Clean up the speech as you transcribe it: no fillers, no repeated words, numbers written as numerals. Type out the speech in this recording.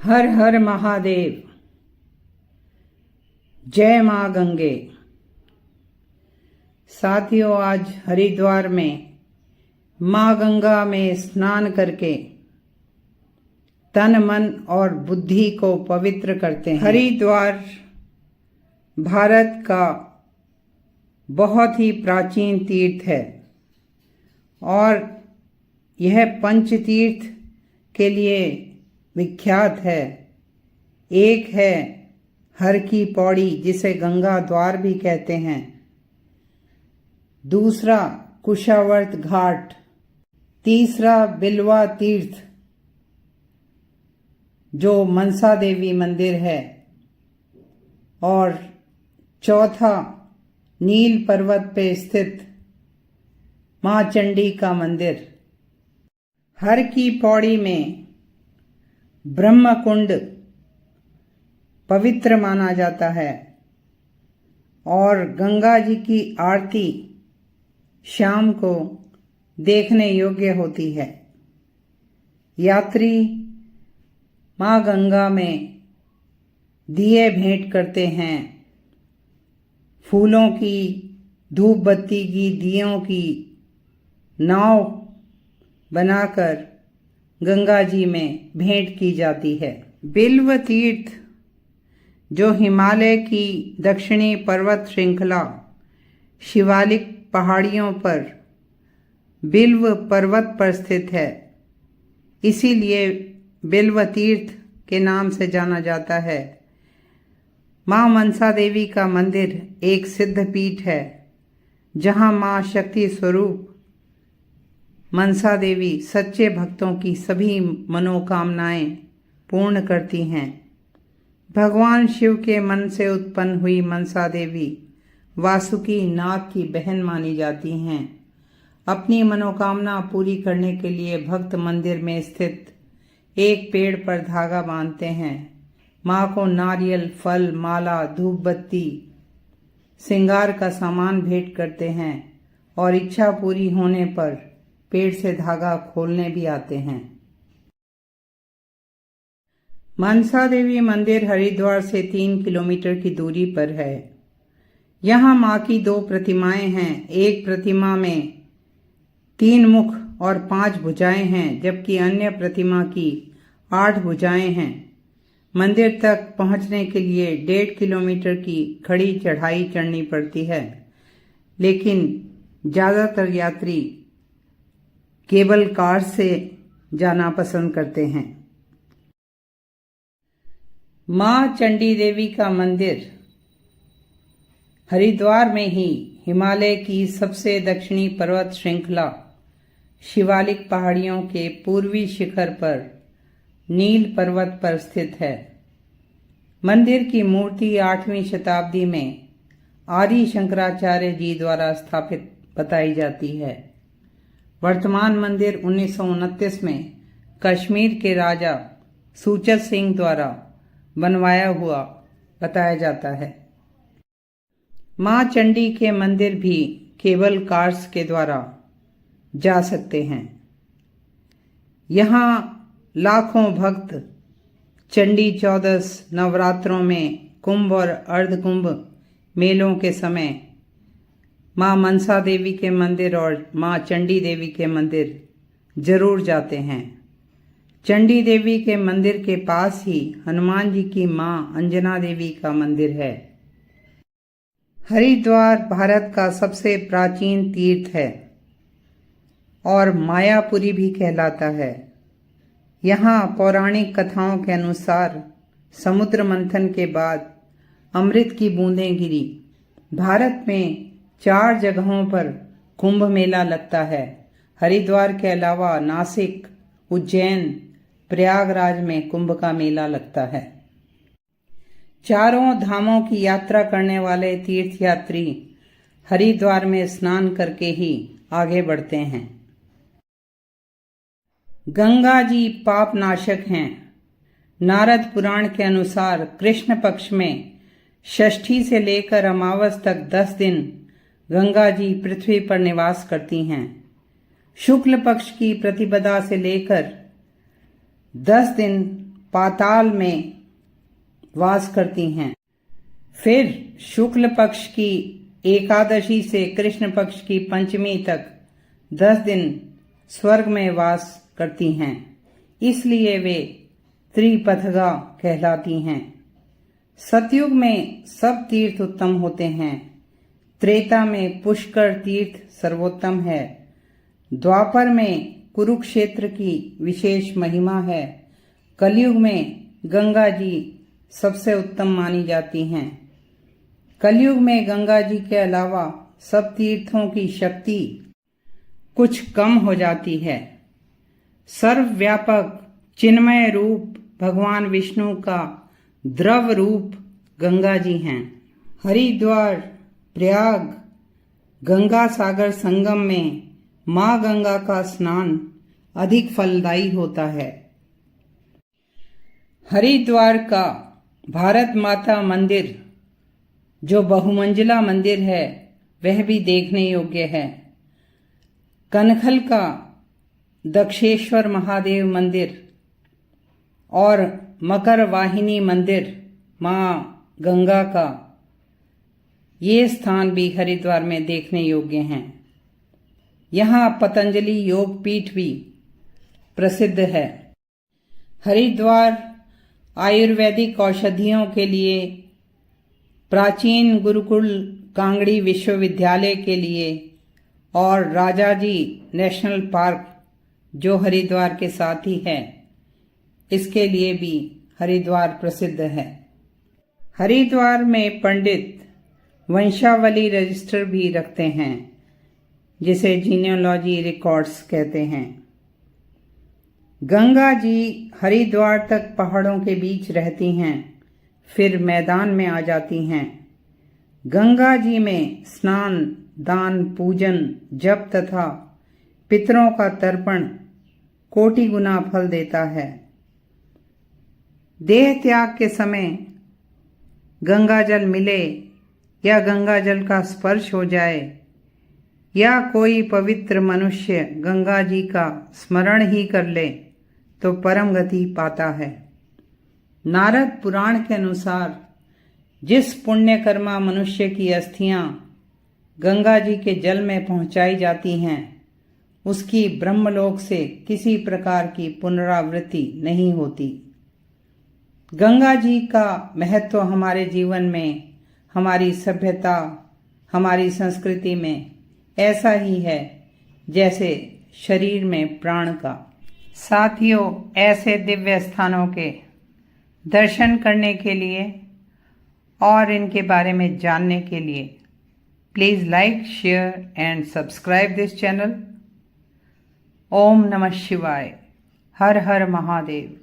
हर हर महादेव। जय माँ गंगे। साथियों, आज हरिद्वार में माँ गंगा में स्नान करके तन मन और बुद्धि को पवित्र करते हैं। हरिद्वार भारत का बहुत ही प्राचीन तीर्थ है और यह पंच तीर्थ के लिए विख्यात है। एक है हर की पौड़ी, जिसे गंगा द्वार भी कहते हैं। दूसरा कुशावर्त घाट। तीसरा बिल्वा तीर्थ, जो मनसा देवी मंदिर है। और चौथा नील पर्वत पे स्थित माँ चंडी का मंदिर। हर की पौड़ी में ब्रह्म कुंड पवित्र माना जाता है और गंगा जी की आरती शाम को देखने योग्य होती है। यात्री माँ गंगा में दिए भेंट करते हैं। फूलों की, धूप बत्ती की, दियों की नाव बनाकर गंगा जी में भेंट की जाती है। बिल्व तीर्थ, जो हिमालय की दक्षिणी पर्वत श्रृंखला शिवालिक पहाड़ियों पर बिल्व पर्वत पर स्थित है, इसीलिए बिल्व तीर्थ के नाम से जाना जाता है। माँ मनसा देवी का मंदिर एक सिद्ध पीठ है, जहाँ माँ शक्ति स्वरूप मनसा देवी सच्चे भक्तों की सभी मनोकामनाएं पूर्ण करती हैं। भगवान शिव के मन से उत्पन्न हुई मनसा देवी वासुकी नाग की बहन मानी जाती हैं। अपनी मनोकामना पूरी करने के लिए भक्त मंदिर में स्थित एक पेड़ पर धागा बांधते हैं। माँ को नारियल, फल, माला, धूप बत्ती, श्रृंगार का सामान भेंट करते हैं और इच्छा पूरी होने पर पेड़ से धागा खोलने भी आते हैं। मनसा देवी मंदिर हरिद्वार से 3 किलोमीटर की दूरी पर है। यहाँ माँ की 2 प्रतिमाएं हैं। एक प्रतिमा में 3 मुख और 5 भुजाएं हैं, जबकि अन्य प्रतिमा की 8 भुजाएं हैं। मंदिर तक पहुँचने के लिए 1.5 किलोमीटर की खड़ी चढ़ाई चढ़नी पड़ती है, लेकिन ज़्यादातर यात्री केबल कार से जाना पसंद करते हैं। माँ चंडी देवी का मंदिर हरिद्वार में ही हिमालय की सबसे दक्षिणी पर्वत श्रृंखला शिवालिक पहाड़ियों के पूर्वी शिखर पर नील पर्वत पर स्थित है। मंदिर की मूर्ति 8वीं शताब्दी में आदि शंकराचार्य जी द्वारा स्थापित बताई जाती है। वर्तमान मंदिर 1929 में कश्मीर के राजा सूचत सिंह द्वारा बनवाया हुआ बताया जाता है। माँ चंडी के मंदिर भी केबल कार्स के द्वारा जा सकते हैं। यहाँ लाखों भक्त चंडी चौदस नवरात्रों में कुंभ और अर्धकुंभ मेलों के समय माँ मनसा देवी के मंदिर और माँ चंडी देवी के मंदिर जरूर जाते हैं। चंडी देवी के मंदिर के पास ही हनुमान जी की माँ अंजना देवी का मंदिर है। हरिद्वार भारत का सबसे प्राचीन तीर्थ है और मायापुरी भी कहलाता है। यहाँ पौराणिक कथाओं के अनुसार समुद्र मंथन के बाद अमृत की बूंदें गिरी। भारत में 4 जगहों पर कुंभ मेला लगता है। हरिद्वार के अलावा नासिक, उज्जैन, प्रयागराज में कुंभ का मेला लगता है। चारों धामों की यात्रा करने वाले तीर्थयात्री हरिद्वार में स्नान करके ही आगे बढ़ते हैं। गंगा जी पाप नाशक हैं। नारद पुराण के अनुसार कृष्ण पक्ष में षष्ठी से लेकर अमावस तक 10 दिन गंगा जी पृथ्वी पर निवास करती हैं। शुक्ल पक्ष की प्रतिपदा से लेकर 10 दिन पाताल में वास करती हैं। फिर शुक्ल पक्ष की एकादशी से कृष्ण पक्ष की पंचमी तक 10 दिन स्वर्ग में वास करती हैं, इसलिए वे त्रिपथगा कहलाती हैं। सतयुग में सब तीर्थ उत्तम होते हैं। त्रेता में पुष्कर तीर्थ सर्वोत्तम है। द्वापर में कुरुक्षेत्र की विशेष महिमा है। कलयुग में गंगा जी सबसे उत्तम मानी जाती हैं। कलयुग में गंगा जी के अलावा सब तीर्थों की शक्ति कुछ कम हो जाती है। सर्वव्यापक चिन्मय रूप भगवान विष्णु का द्रव रूप गंगा जी हैं। हरिद्वार, प्रयाग, गंगा सागर संगम में मां गंगा का स्नान अधिक फलदायी होता है। हरिद्वार का भारत माता मंदिर जो बहुमंजिला मंदिर है वह भी देखने योग्य है। कनखल का दक्षेश्वर महादेव मंदिर और मकर वाहिनी मंदिर मां गंगा का ये स्थान भी हरिद्वार में देखने योग्य हैं। यहाँ पतंजलि योग पीठ भी प्रसिद्ध है। हरिद्वार आयुर्वेदिक औषधियों के लिए, प्राचीन गुरुकुल कांगड़ी विश्वविद्यालय के लिए और राजाजी नेशनल पार्क जो हरिद्वार के साथ ही है, इसके लिए भी हरिद्वार प्रसिद्ध है। हरिद्वार में पंडित वंशावली रजिस्टर भी रखते हैं, जिसे जीनियोलॉजी रिकॉर्ड्स कहते हैं। गंगा जी हरिद्वार तक पहाड़ों के बीच रहती हैं, फिर मैदान में आ जाती हैं। गंगा जी में स्नान, दान, पूजन, जप तथा पितरों का तर्पण कोटि गुना फल देता है। देह त्याग के समय गंगा जल मिले या गंगा जल का स्पर्श हो जाए या कोई पवित्र मनुष्य गंगा जी का स्मरण ही कर ले तो परम गति पाता है। नारद पुराण के अनुसार जिस पुण्यकर्मा मनुष्य की अस्थियां गंगा जी के जल में पहुंचाई जाती हैं, उसकी ब्रह्मलोक से किसी प्रकार की पुनरावृत्ति नहीं होती। गंगा जी का महत्व हमारे जीवन में, हमारी सभ्यता, हमारी संस्कृति में ऐसा ही है जैसे शरीर में प्राण का। साथियों, ऐसे दिव्य स्थानों के दर्शन करने के लिए और इनके बारे में जानने के लिए please like, share and subscribe this channel. ओम नमः शिवाय। हर हर महादेव।